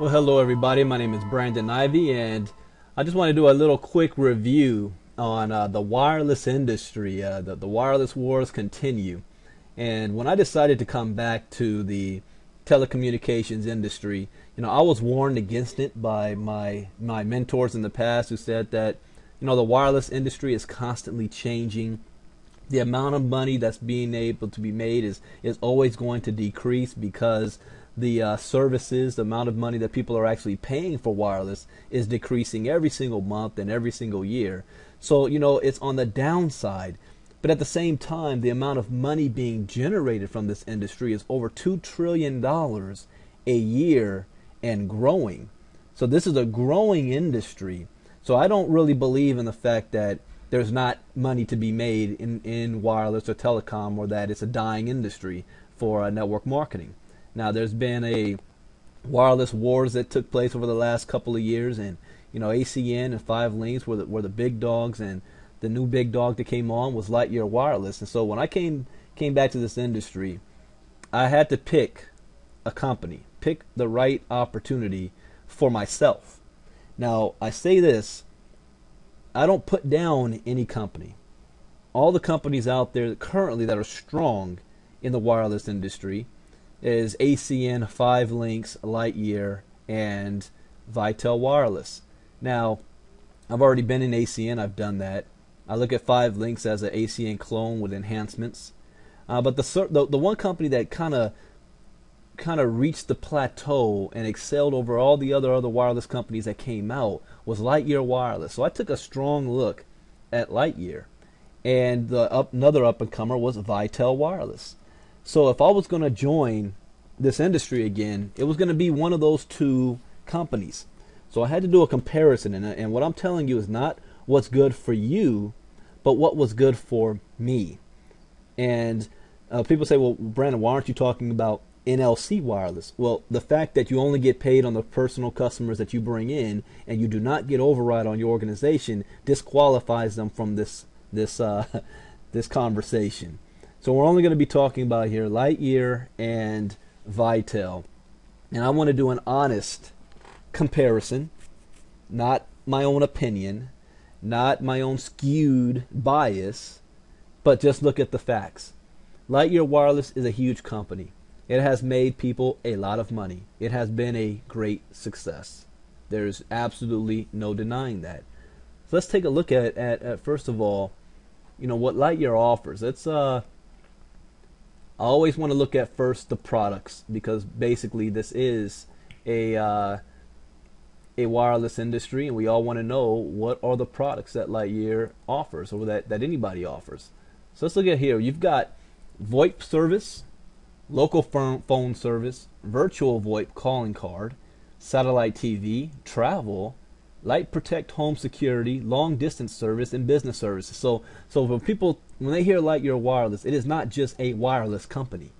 Well, hello everybody. My name is Brandon Ivey, and I just want to do a little quick review on the wireless industry. The wireless wars continue, and when I decided to come back to the telecommunications industry, I was warned against it by my mentors in the past, who said that the wireless industry is constantly changing. The amount of money that's being able to be made is always going to decrease, because the services, the amount of money that people are actually paying for wireless is decreasing every single month and every single year. So, it's on the downside. But at the same time, the amount of money being generated from this industry is over $2 trillion a year and growing. So this is a growing industry. So I don't really believe in the fact that there's not money to be made in wireless or telecom, or that it's a dying industry for network marketing. Now, there's been a wireless wars that took place over the last couple of years, and ACN and 5 Links were the big dogs, and the new big dog that came on was Lightyear Wireless. And so when I came back to this industry, I had to pick a company, pick the right opportunity for myself. Now, I say this, I don't put down any company. All the companies out there currently that are strong in the wireless industry is ACN, 5 Links, Lightyear, and Vitel Wireless. Now, I've already been in ACN, I've done that. I look at 5 Links as an ACN clone with enhancements. But the one company that kind of reached the plateau and excelled over all the other wireless companies that came out was Lightyear Wireless. So I took a strong look at Lightyear, and another up-and-comer was Vitel Wireless. So if I was going to join this industry again, it was going to be one of those two companies. So I had to do a comparison, and what I'm telling you is not what's good for you, but what was good for me. And people say, well, Brandon, why aren't you talking about NLC Wireless? Well, the fact that you only get paid on the personal customers that you bring in, and you do not get override on your organization, disqualifies them from this conversation. So we're only going to be talking about here Lightyear and Vitel. And I want to do an honest comparison, not my own opinion, not my own skewed bias, but just look at the facts. Lightyear Wireless is a huge company. It has made people a lot of money. It has been a great success. There's absolutely no denying that. So let's take a look at first of all, what Lightyear offers. I always want to look at first the products, because basically this is a wireless industry, and we all want to know what are the products that Lightyear offers, or that anybody offers. So let's look at here. You've got VoIP service, local phone service, virtual VoIP calling card, satellite TV, travel, Light Protect home security, long distance service, and business services. So for people, when they hear Lightyear Wireless, it is not just a wireless company.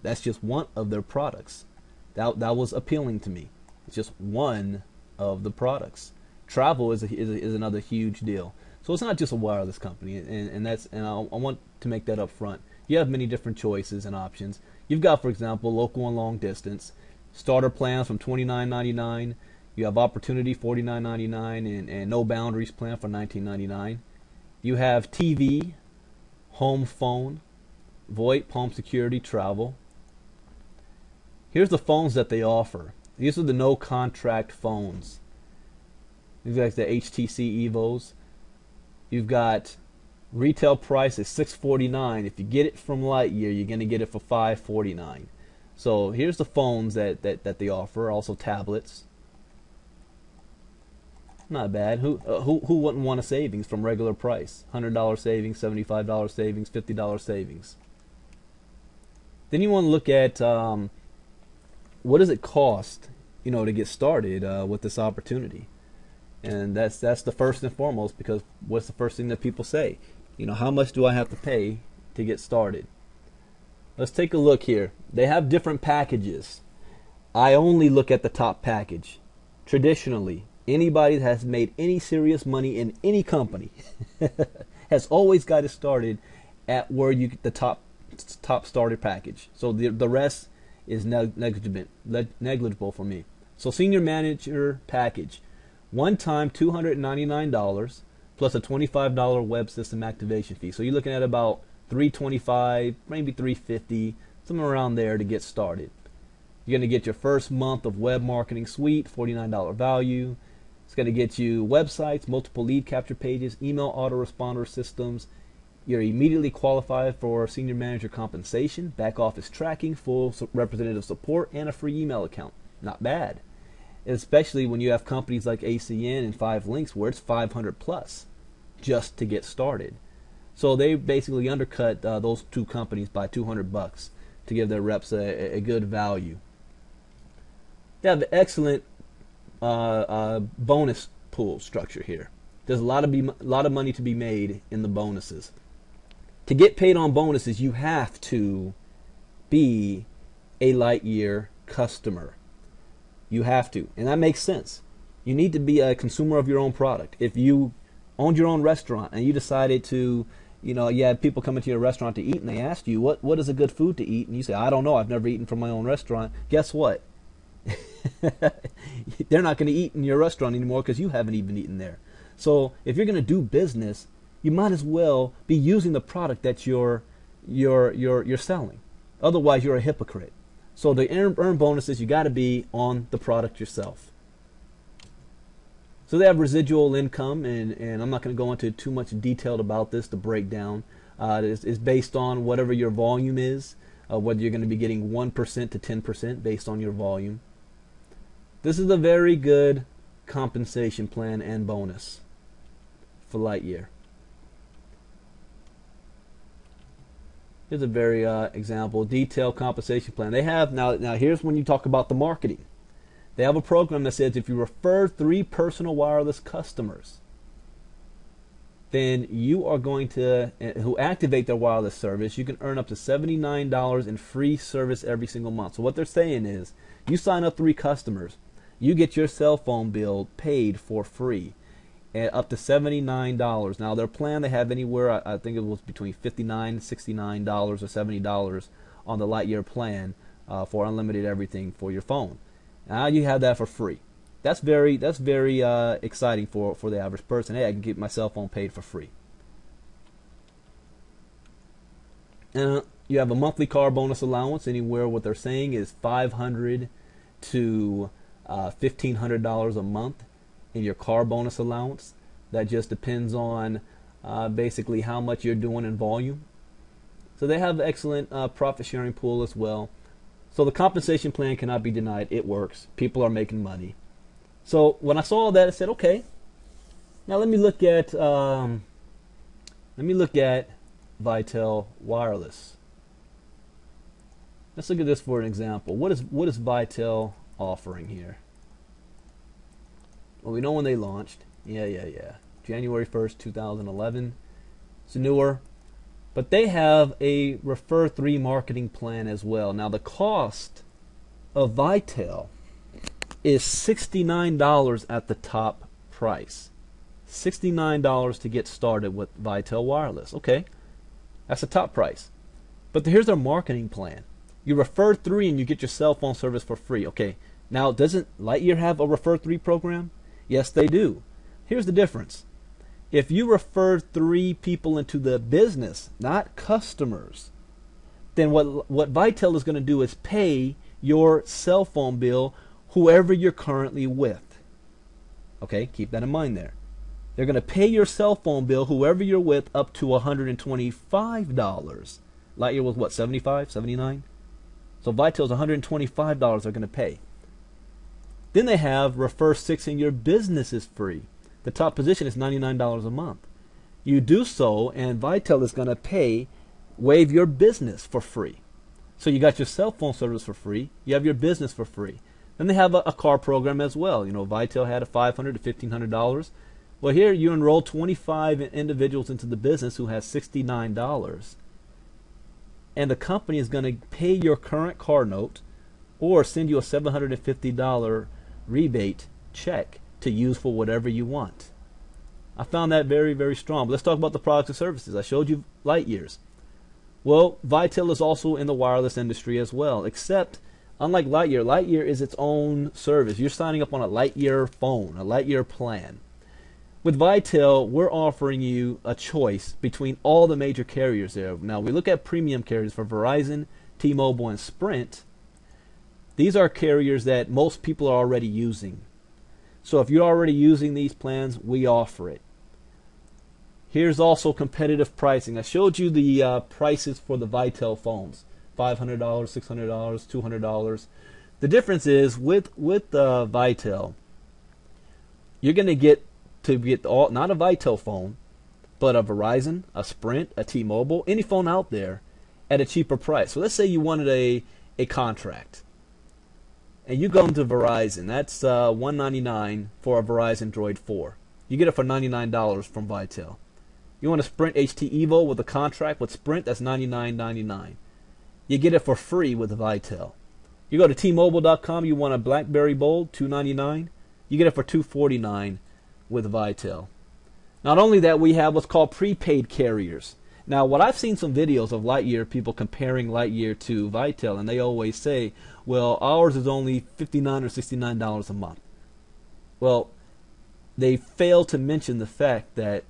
That's just one of their products. That was appealing to me. It's just one of the products. Travel is another huge deal. So it's not just a wireless company, and I want to make that up front. You have many different choices and options. You've got, for example, local and long distance, starter plans from $29.99. You have Opportunity $49.99, and No Boundaries plan for $19.99. You have TV, home phone, VoIP, home security, travel. Here's the phones that they offer. These are the no contract phones. These are like the HTC Evos. You've got retail price is $649. If you get it from Lightyear, you're going to get it for $549. So here's the phones that they offer. Also tablets. Not bad. Who wouldn't want a savings from regular price? $100 savings, $75 savings, $50 savings. Then you want to look at what does it cost, to get started with this opportunity. And that's the first and foremost, because what's the first thing that people say? How much do I have to pay to get started? Let's take a look here. They have different packages. I only look at the top package. Traditionally, anybody that has made any serious money in any company has always got it started at where you get the top starter package. So the rest is negligible for me. So senior manager package, one time $299 plus a $25 web system activation fee. So you're looking at about $325, maybe $350, somewhere around there to get started. You're going to get your first month of web marketing suite, $49 value. It's going to get you websites, multiple lead capture pages, email autoresponder systems. You're immediately qualified for senior manager compensation, back office tracking, full representative support, and a free email account. Not bad. Especially when you have companies like ACN and 5links where it's 500 plus just to get started. So they basically undercut those two companies by $200 to give their reps a good value. They have an excellent bonus pool structure here. There's a lot of money to be made in the bonuses. To get paid on bonuses, you have to be a Lightyear customer. You have to, and that makes sense. You need to be a consumer of your own product. If you owned your own restaurant and you decided to, you had people come into your restaurant to eat and they asked you, what is a good food to eat? And you say, I don't know, I've never eaten from my own restaurant. Guess what? They're not going to eat in your restaurant anymore because you haven't even eaten there. So if you're going to do business, you might as well be using the product that you're selling. Otherwise, you're a hypocrite. So to earn bonuses, you got to be on the product yourself. So they have residual income, and I'm not going to go into too much detail about this. The breakdown is based on whatever your volume is, whether you're going to be getting 1% to 10% based on your volume. This is a very good compensation plan and bonus for Lightyear. Here's a very example, detailed compensation plan. They have, now here's when you talk about the marketing. They have a program that says if you refer 3 personal wireless customers, then you are going to, who activate their wireless service, you can earn up to $79 in free service every single month. So what they're saying is, you sign up 3 customers, you get your cell phone bill paid for free at up to $79. Now their plan, they have anywhere, I think it was between $59, $69 or $70 on the Lightyear plan for unlimited everything for your phone. Now you have that for free. That's very exciting for the average person. Hey, I can get my cell phone paid for free. You have a monthly car bonus allowance, anywhere what they're saying is $500 to $1,500 a month in your car bonus allowance. That just depends on basically how much you're doing in volume. So they have excellent profit sharing pool as well. So the compensation plan cannot be denied. It works. People are making money. So when I saw that, I said, okay, now let me look at Vitel Wireless. Let's look at this for an example. What is Vitel offering here? Well, we know when they launched. Yeah. January 1st, 2011. It's newer. But they have a Refer 3 marketing plan as well. Now, the cost of Vitel is $69 at the top price. $69 to get started with Vitel Wireless. Okay, that's the top price. But here's their marketing plan. You refer 3 and you get your cell phone service for free. Okay, now doesn't Lightyear have a Refer 3 program? Yes, they do. Here's the difference. If you refer 3 people into the business, not customers, then what Vitel is going to do is pay your cell phone bill whoever you're currently with. Okay, keep that in mind there. They're going to pay your cell phone bill whoever you're with up to $125. Lightyear was what, 75, 79? So Vitel's $125 they're going to pay. Then they have Refer 6 and your business is free. The top position is $99 a month. You do so, and Vitel is going to waive your business for free. So you got your cell phone service for free. You have your business for free. Then they have a car program as well. Vitel had a $500 to $1,500. Well, here you enroll 25 individuals into the business who has $69. And the company is going to pay your current car note or send you a $750 rebate check to use for whatever you want. I found that very, very strong. But let's talk about the products and services. I showed you Lightyear's. Well, Vitel is also in the wireless industry as well, except Unlike Lightyear, Lightyear is its own service. You're signing up on a Lightyear phone, a Lightyear plan. With Vitel, we're offering you a choice between all the major carriers there. Now, we look at premium carriers for Verizon, T-Mobile, and Sprint. These are carriers that most people are already using. So if you're already using these plans, we offer it. Here's also competitive pricing. I showed you the prices for the Vitel phones. $500, $600, $200. The difference is with Vitel, you're going to get not a Vitel phone, but a Verizon, a Sprint, a T-Mobile, any phone out there at a cheaper price. So let's say you wanted a contract, and you go into Verizon. That's $199 for a Verizon Droid 4. You get it for $99 from Vitel. You want a Sprint HT Evo with a contract with Sprint, that's $99.99. You get it for free with Vitel. You go to T-Mobile.com, you want a BlackBerry Bold, $299. You get it for $249 with Vitel. Not only that, we have what's called prepaid carriers. Now, what I've seen some videos of Lightyear, people comparing Lightyear to Vitel, and they always say, well, ours is only $59 or $69 a month. Well, they fail to mention the fact that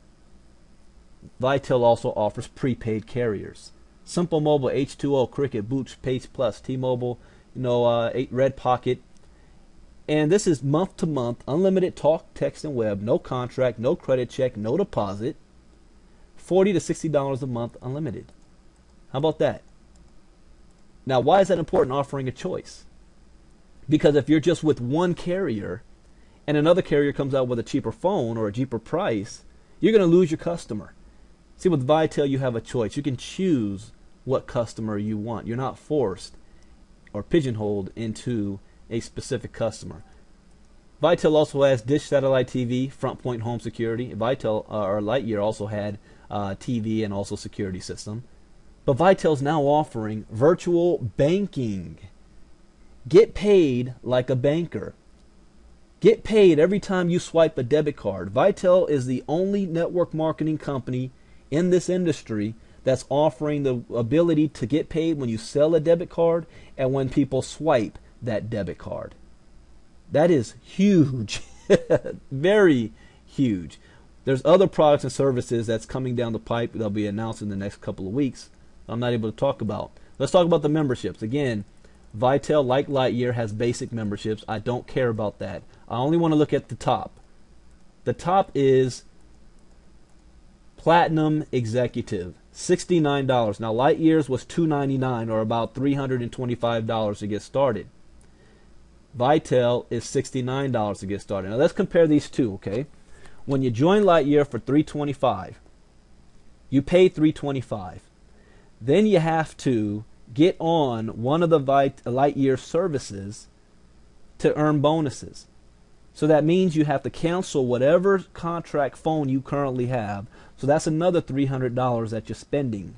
Vitel also offers prepaid carriers. Simple Mobile, H2O, Cricket, Boots, Pace Plus, T-Mobile, 8 Red Pocket. And this is month to month, unlimited talk, text, and web, no contract, no credit check, no deposit, $40 to $60 a month, unlimited. How about that? Now, why is that important, offering a choice? Because if you're just with one carrier and another carrier comes out with a cheaper phone or a cheaper price, you're going to lose your customer. See, with Vitel, you have a choice. You can choose what customer you want. You're not forced or pigeonholed into a specific customer. Vitel also has dish satellite TV, front point home security. Vitel or Lightyear also had TV and also security system. But Vitel's now offering virtual banking. Get paid like a banker. Get paid every time you swipe a debit card. Vitel is the only network marketing company in this industry that's offering the ability to get paid when you sell a debit card and when people swipe that debit card. That is huge. Very huge. There's other products and services that's coming down the pipe they'll be announced in the next couple of weeks I'm not able to talk about. Let's talk about the memberships. Again, Vitel, like Lightyear, has basic memberships. I don't care about that. I only want to look at the top. The top is Platinum Executive, $69. Now, Lightyear's was $299, or about $325 to get started. Vitel is $69 to get started. Now, let's compare these two, okay? When you join Lightyear for $325, you pay $325. Then you have to get on one of the Lightyear services to earn bonuses. So that means you have to cancel whatever contract phone you currently have. So that's another $300 that you're spending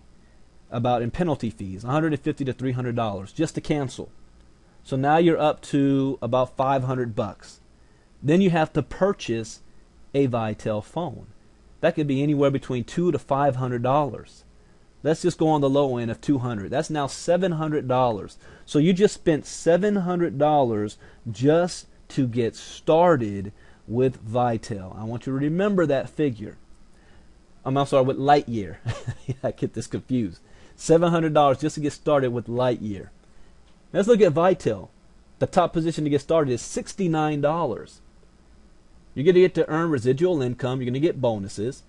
about in penalty fees, $150 to $300 just to cancel. So now you're up to about $500. Then you have to purchase a Vitel phone. That could be anywhere between $200 to $500. Let's just go on the low end of $200. That's now $700. So you just spent $700 just to get started with Vitel. I want you to remember that figure. I'm sorry, with Lightyear. I get this confused. $700 just to get started with Lightyear. Let's look at Vitel. The top position to get started is $69. You're going to get to earn residual income. You're going to get bonuses.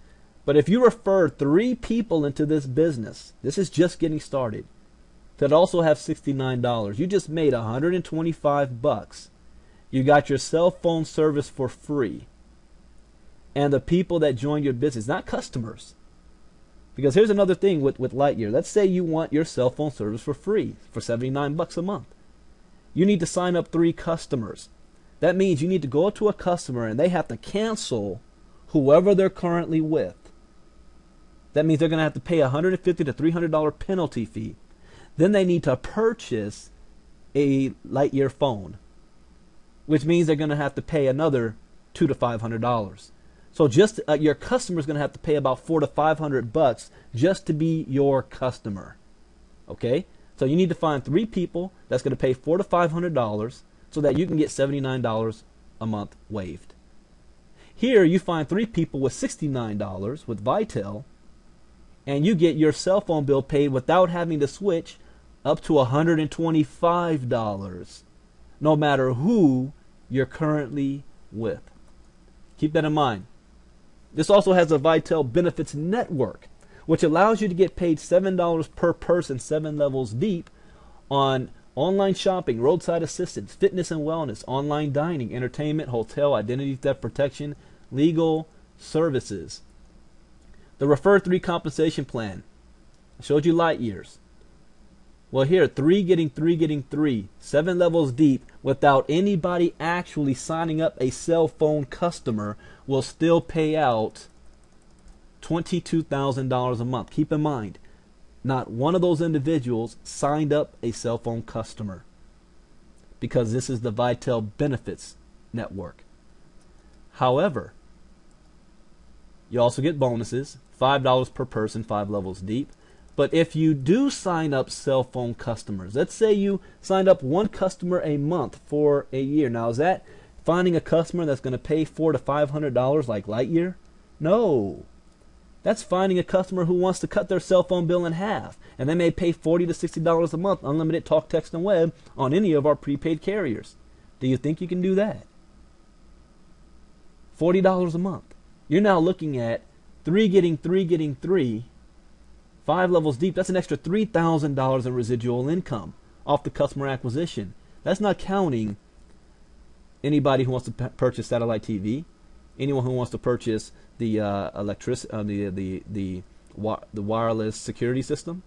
But if you refer 3 people into this business, this is just getting started, that also have $69, you just made $125. You got your cell phone service for free. And the people that join your business, not customers. Because here's another thing with Lightyear. Let's say you want your cell phone service for free, for $79 a month. You need to sign up 3 customers. That means you need to go to a customer and they have to cancel whoever they're currently with. That means they're going to have to pay $150 to $300 penalty fee. Then they need to purchase a Lightyear phone, which means they're going to have to pay another $200 to $500. So just your customer is going to have to pay about $400 to $500 just to be your customer. Okay? So you need to find 3 people that's going to pay $400 to $500 so that you can get $79 a month waived. Here you find 3 people with $69 with Vitel, and you get your cell phone bill paid without having to switch up to $125, no matter who you're currently with. Keep that in mind. This also has a Vitel benefits network, which allows you to get paid $7 per person, 7 levels deep, on online shopping, roadside assistance, fitness and wellness, online dining, entertainment, hotel, identity theft protection, legal services. The Refer 3 compensation plan. I showed you Lightyears. Well, here, 3 getting 3, 7 levels deep, without anybody actually signing up a cell phone customer, will still pay out $22,000 a month. Keep in mind, not one of those individuals signed up a cell phone customer, because this is the Vitel benefits network. However, you also get bonuses, $5 per person, 5 levels deep. But if you do sign up cell phone customers, let's say you signed up 1 customer a month for a year. Now, is that finding a customer that's going to pay $400 to $500 like Lightyear? No. That's finding a customer who wants to cut their cell phone bill in half, and they may pay $40 to $60 a month, unlimited talk, text, and web on any of our prepaid carriers. Do you think you can do that? $40 a month. You're now looking at 3 getting 3, 5 levels deep. That's an extra $3,000 in residual income off the customer acquisition. That's not counting anybody who wants to purchase satellite TV, anyone who wants to purchase the the wireless security system,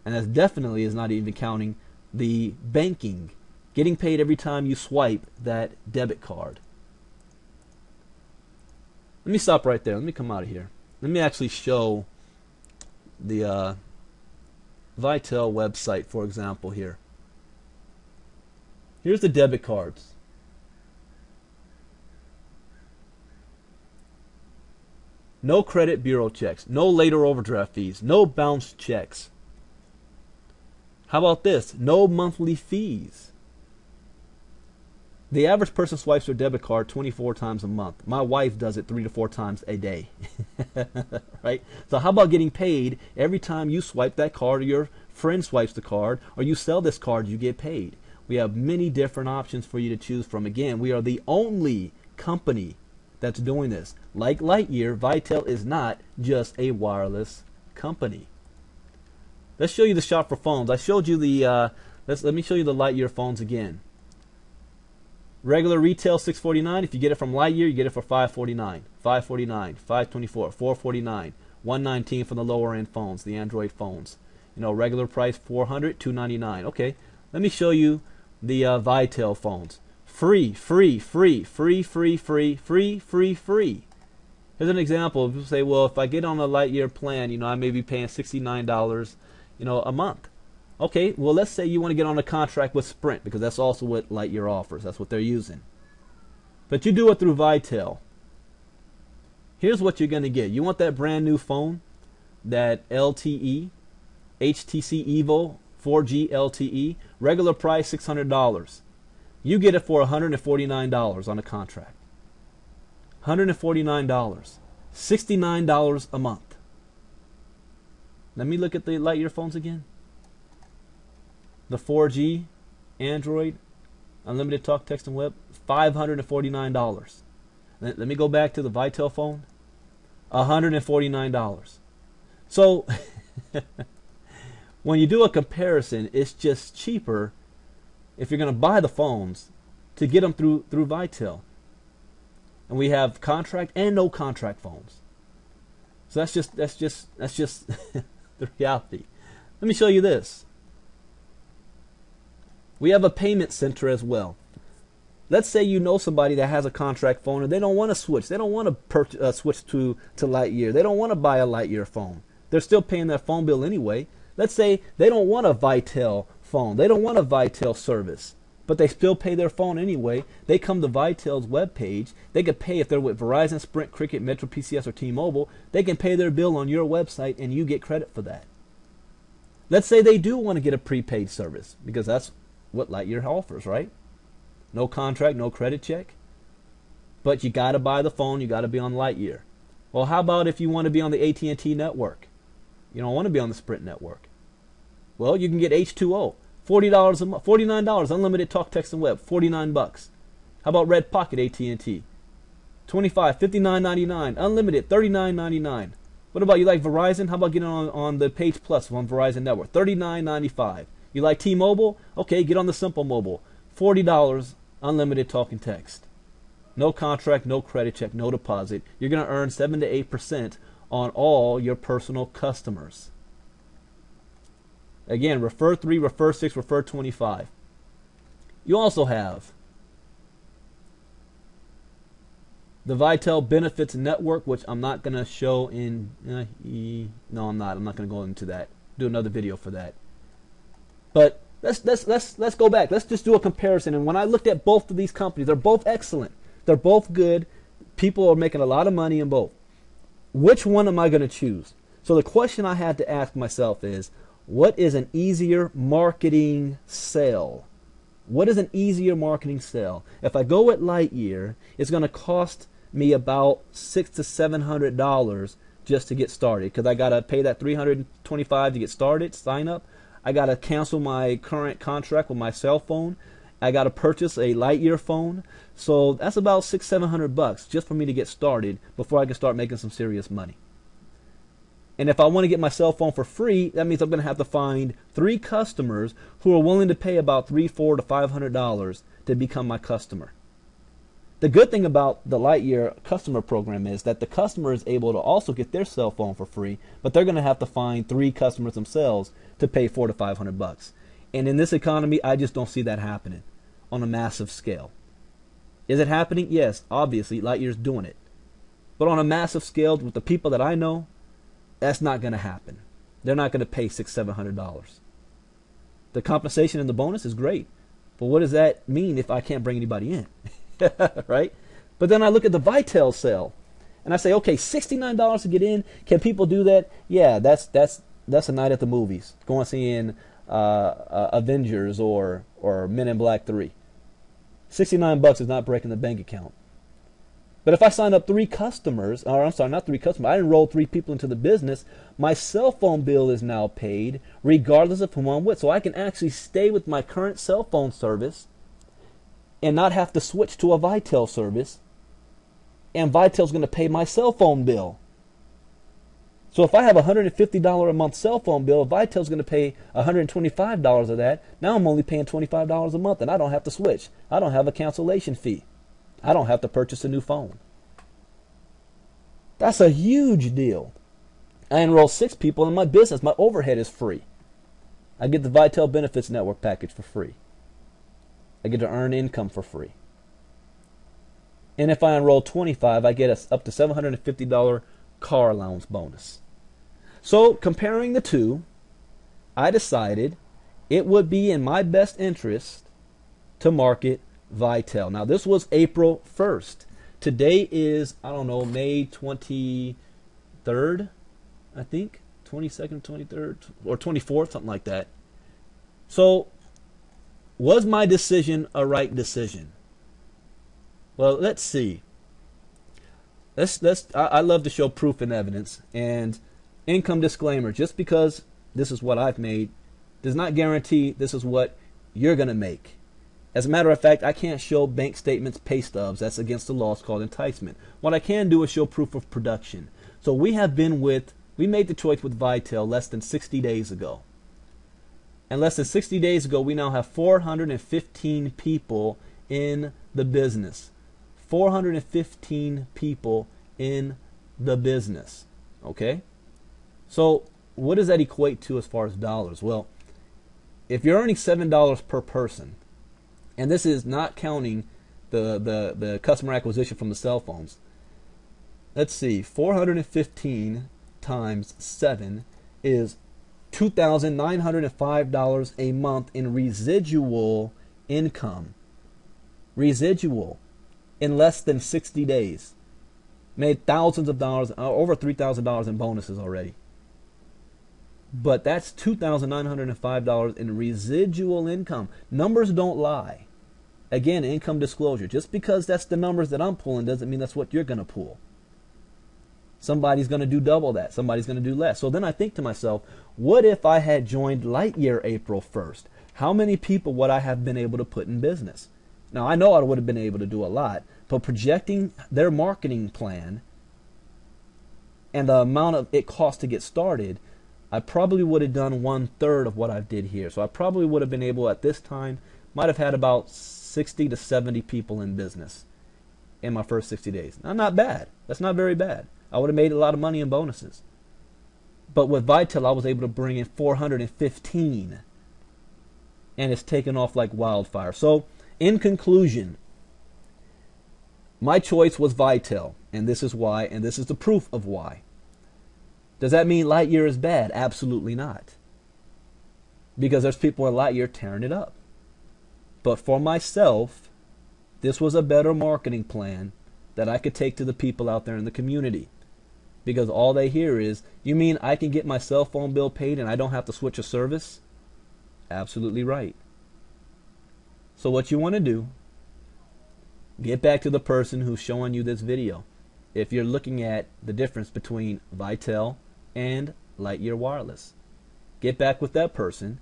and that definitely is not even counting the banking, getting paid every time you swipe that debit card. Let me stop right there. Let me come out of here. Let me actually show the Vitel website, for example, here. Here's the debit cards. No credit bureau checks, no later overdraft fees, no bounce checks. How about this? No monthly fees. The average person swipes their debit card 24 times a month. My wife does it 3 to 4 times a day. Right? So how about getting paid every time you swipe that card, or your friend swipes the card, or you sell this card, you get paid. We have many different options for you to choose from. Again, we are the only company that's doing this. Like Lightyear, Vitel is not just a wireless company. Let's show you the shop for phones. I showed you the let me show you the Lightyear phones again. Regular retail $649. If you get it from Lightyear, you get it for $549, $549, $524, $449, $119 for the lower end phones, the Android phones. You know, regular price $400, $299. Okay, let me show you the Vitel phones. Free. Here's an example. People say, well, if I get on a Lightyear plan, you know, I may be paying $69, you know, a month. Okay, well, let's say you want to get on a contract with Sprint, because that's also what Lightyear offers. That's what they're using. But you do it through Vitel. Here's what you're going to get. You want that brand new phone, that LTE, HTC Evo 4G LTE, regular price $600. You get it for $149 on a contract. $149. $69 a month. Let me look at the Lightyear phones again. The 4G, Android, unlimited talk, text, and web, $549. Let me go back to the Vitel phone. $149. So, when you do a comparison, it's just cheaper if you're going to buy the phones to get them through Vitel. And we have contract and no contract phones. So that's just the reality. Let me show you this. We have a payment center as well. Let's say you know somebody that has a contract phone and they don't want to switch. They don't want to switch to Lightyear. They don't want to buy a Lightyear phone. They're still paying their phone bill anyway. Let's say they don't want a Vitel phone. They don't want a Vitel service, but they still pay their phone anyway. They come to Vitel's webpage. They can pay if they're with Verizon, Sprint, Cricket, Metro, PCS, or T-Mobile. They can pay their bill on your website and you get credit for that. Let's say they do want to get a prepaid service, because that's what Lightyear offers, right? No contract, no credit check. But you got to buy the phone, you got to be on Lightyear. Well, how about if you want to be on the AT&T network? You don't want to be on the Sprint network. Well, you can get H2O, $40 a month, $49, unlimited talk, text, and web, $49. How about Red Pocket AT&T? $25, $59.99, unlimited, $39.99. What about, you like Verizon? How about getting on the Page Plus on Verizon Network? $39.95. You like T-Mobile? Okay, get on the Simple Mobile. $40, unlimited talk and text. No contract, no credit check, no deposit. You're going to earn 7 to 8% on all your personal customers. Again, refer 3, refer 6, refer 25. You also have the Vitel Benefits Network, which I'm not going to show in... no, I'm not. I'm not going to go into that. Do another video for that. But let's go back. Let's just do a comparison. And when I looked at both of these companies, they're both excellent. They're both good. People are making a lot of money in both. Which one am I going to choose? So the question I had to ask myself is, what is an easier marketing sale? What is an easier marketing sale? If I go with Lightyear, it's going to cost me about $600 to $700 just to get started, because I got to pay that $325 to get started, sign up. I got to cancel my current contract with my cell phone. I got to purchase a Lightyear phone. So that's about $600-700 just for me to get started before I can start making some serious money. And if I want to get my cell phone for free, that means I'm going to have to find 3 customers who are willing to pay about $300 to $500 to become my customer. The good thing about the Lightyear customer program is that the customer is able to also get their cell phone for free, but they're going to have to find 3 customers themselves to pay $400 to $500. And in this economy, I just don't see that happening on a massive scale. Is it happening? Yes, obviously, Lightyear's doing it. But on a massive scale, with the people that I know, that's not going to happen. They're not going to pay $600 to $700. The compensation and the bonus is great, but what does that mean if I can't bring anybody in? Right? But then I look at the Vitel sale, and I say, okay, $69 to get in. Can people do that? Yeah, that's a night at the movies, going seeing Avengers or Men in Black 3. $69 is not breaking the bank account. But if I sign up 3 customers, or I'm sorry, not 3 customers, I enroll 3 people into the business, my cell phone bill is now paid regardless of whom I'm with. So I can actually stay with my current cell phone service and not have to switch to a Vitel service. And Vitel's going to pay my cell phone bill. So if I have a $150 a month cell phone bill, Vitel's going to pay $125 of that. Now I'm only paying $25 a month, and I don't have to switch. I don't have a cancellation fee. I don't have to purchase a new phone. That's a huge deal. I enroll 6 people in my business. My overhead is free. I get the Vitel Benefits Network package for free. I get to earn income for free. And if I enroll 25, I get up to $750 car allowance bonus. So comparing the two, I decided it would be in my best interest to market Vitel. Now this was April 1st. Today is, I don't know, May 23rd, I think. 22nd, 23rd, or 24th, something like that. So, was my decision a right decision? Well, let's see. I love to show proof and evidence. And income disclaimer, just because this is what I've made does not guarantee this is what you're going to make. As a matter of fact, I can't show bank statements, pay stubs. That's against the law. It's called enticement. What I can do is show proof of production. So we made the choice with Vitel less than 60 days ago. And less than 60 days ago, we now have 415 people in the business. 415 people in the business. Okay? So what does that equate to as far as dollars? Well, if you're earning $7 per person, and this is not counting the customer acquisition from the cell phones. Let's see, 415 times 7 is $2,905 a month in residual income. Residual in less than 60 days. Made thousands of dollars, over $3,000 in bonuses already. But that's $2,905 in residual income. Numbers don't lie. Again, income disclosure. Just because that's the numbers that I'm pulling doesn't mean that's what you're going to pull. Somebody's going to do double that. Somebody's going to do less. So then I think to myself, what if I had joined Lightyear April 1st? How many people would I have been able to put in business? Now, I know I would have been able to do a lot, but projecting their marketing plan and the amount of it costs to get started, I probably would have done 1/3 of what I did here. So I probably would have been able at this time, might have had about 60 to 70 people in business in my first 60 days. Now, not bad. That's not very bad. I would have made a lot of money in bonuses. But with Vitel, I was able to bring in 415. And it's taken off like wildfire. So, in conclusion, my choice was Vitel. And this is why, and this is the proof of why. Does that mean Lightyear is bad? Absolutely not. Because there's people at Lightyear tearing it up. But for myself, this was a better marketing plan that I could take to the people out there in the community. Because all they hear is, you mean I can get my cell phone bill paid and I don't have to switch a service? Absolutely right. So what you want to do, get back to the person who's showing you this video. If you're looking at the difference between Vitel and Lightyear Wireless, get back with that person.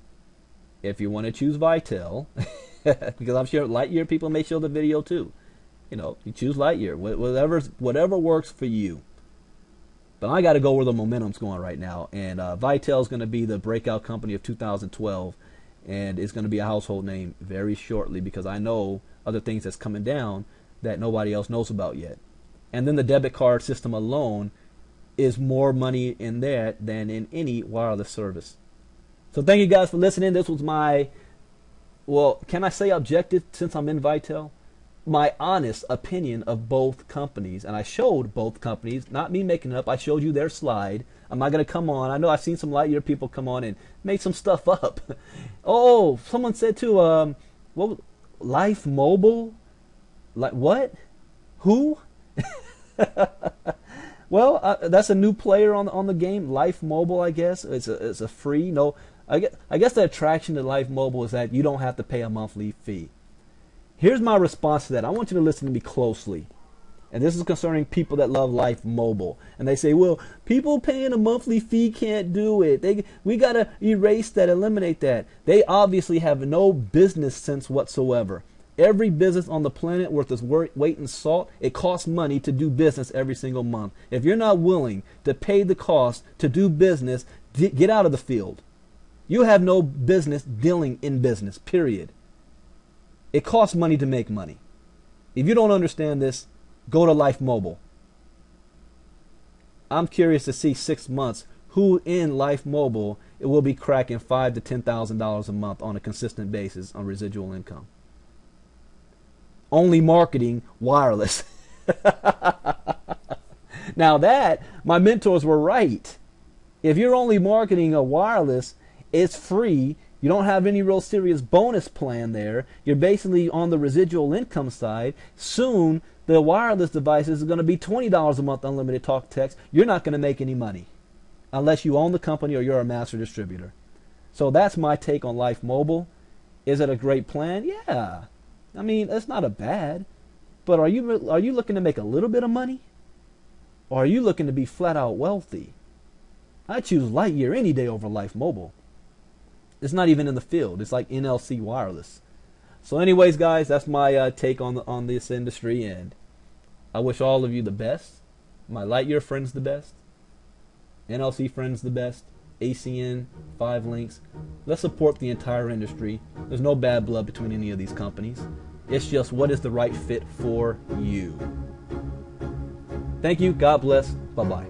If you want to choose Vitel, because I'm sure Lightyear people may show the video too. You know, you choose Lightyear, whatever works for you. But I got to go where the momentum's going right now. And Vitel is going to be the breakout company of 2012. And it's going to be a household name very shortly because I know other things that's coming down that nobody else knows about yet. And then the debit card system alone is more money in there than in any wireless service. So thank you guys for listening. This was my, well, can I say objective since I'm in Vitel? My honest opinion of both companies. And I showed both companies, not me making it up. I showed you their slide. I'm not going to come on. I know I've seen some Lightyear people come on and make some stuff up. Oh, someone said too, what, Life Mobile? Like what? Who? Well, that's a new player on the game, Life Mobile, I guess. It's a free. No, I guess the attraction to Life Mobile is that you don't have to pay a monthly fee. Here's my response to that. I want you to listen to me closely. And this is concerning people that love Life Mobile. And they say, well, people paying a monthly fee can't do it. We got to erase that, eliminate that. They obviously have no business sense whatsoever. Every business on the planet worth its weight in salt, it costs money to do business every single month. If you're not willing to pay the cost to do business, get out of the field. You have no business dealing in business, period. It costs money to make money. If you don't understand this, go to Life Mobile. I'm curious to see 6 months who in Life Mobile it will be cracking $5,000 to $10,000 a month on a consistent basis on residual income. Only marketing wireless. Now that, my mentors were right. If you're only marketing a wireless, it's free. You don't have any real serious bonus plan there. You're basically on the residual income side. Soon, the wireless devices are going to be $20 a month unlimited talk text. You're not going to make any money unless you own the company or you're a master distributor. So that's my take on Life Mobile. Is it a great plan? Yeah. I mean, it's not a bad. But are you looking to make a little bit of money? Or are you looking to be flat out wealthy? I choose Lightyear any day over Life Mobile. It's not even in the field. It's like NLC Wireless. So anyways, guys, that's my take on this industry, and I wish all of you the best. My Lightyear friends the best. NLC friends the best. ACN, 5 links. Let's support the entire industry. There's no bad blood between any of these companies. It's just what is the right fit for you. Thank you. God bless. Bye-bye.